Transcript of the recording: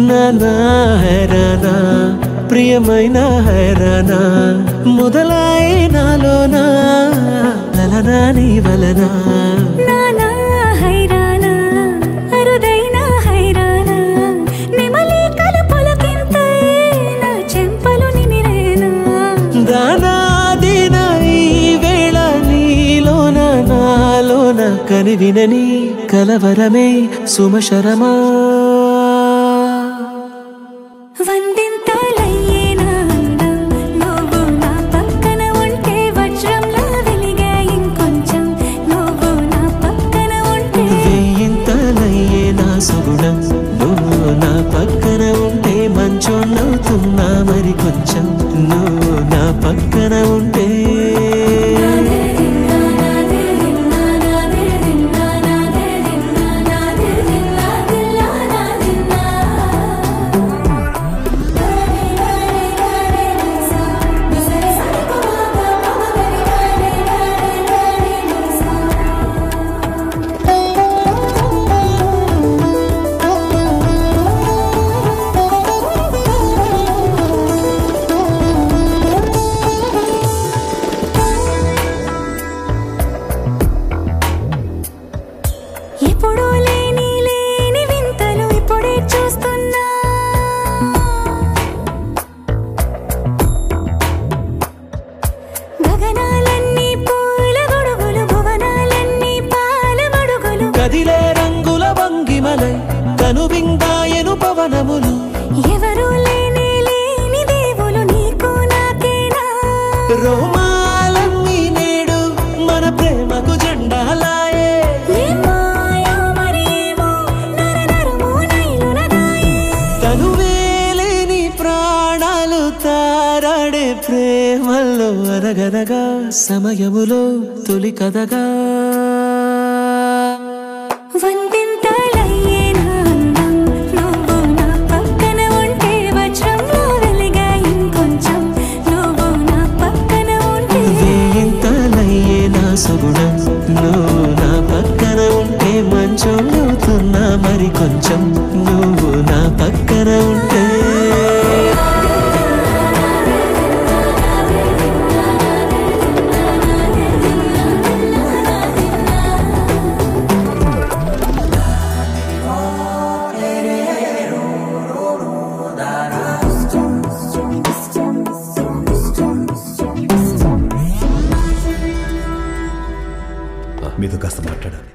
నానా హైరానా ప్రియమైన హైరానా మొదలై నాలోనా లలనా నీ వలనా నానా హైరానా అరుదైన హైరానా నిమలి కలుపులకింతై నా చెంపలు నిమిరేనా దానాదిన ఈ వేళ నీలోన నాలోన కనివినని కలవరమే సుమశరమా వందింతలయ్యేనా అందం నువ్వు నా పక్కన ఉంటే వజ్రంలా వెలిగే ఇంకొంచెం నువ్వు నా పక్కన ఉంటే వేయింతలయ్యేనా సుగుణం నువ్వు నా పక్కన ఉంటే మంచోళ్ళవుతున్నా మరి కొంచెం నువ్వు నా పక్కన ఉంటే ఎప్పుడూ లేని వింతలు ఇప్పుడే చూస్తున్నా గగనాలన్నీ పూల గొడుగులు భువనాలన్నీ పాల మడుగులు కదిలే రంగుల వంగిమలై కనువిందాయను పవనములు ఎవరూ లేని దేవులు నీకు నాకేనా రోమాలన్నీ నేడు మన ప్రేమకు జెండాలాయే తనువేలేని ప్రాణాలు తారాడే ప్రేమల్లో అనగనగా సమయములో తొలి కథగా వందింతలయ్యేనా అందం నువ్వు నా పక్కన ఉంటే వజ్రంలా వెలిగే ఇంకొంచెం నువ్వు నా పక్కన ఉంటే వేయింతలయ్యేనా సుగుణం నువ్వు నా పక్కన ఉంటే మంచోళ్ళవుతున్నా మరి కొంచెం నువ్వు నా పక్కన ఉంటే మీతో కాస్త మాట్లాడాలి.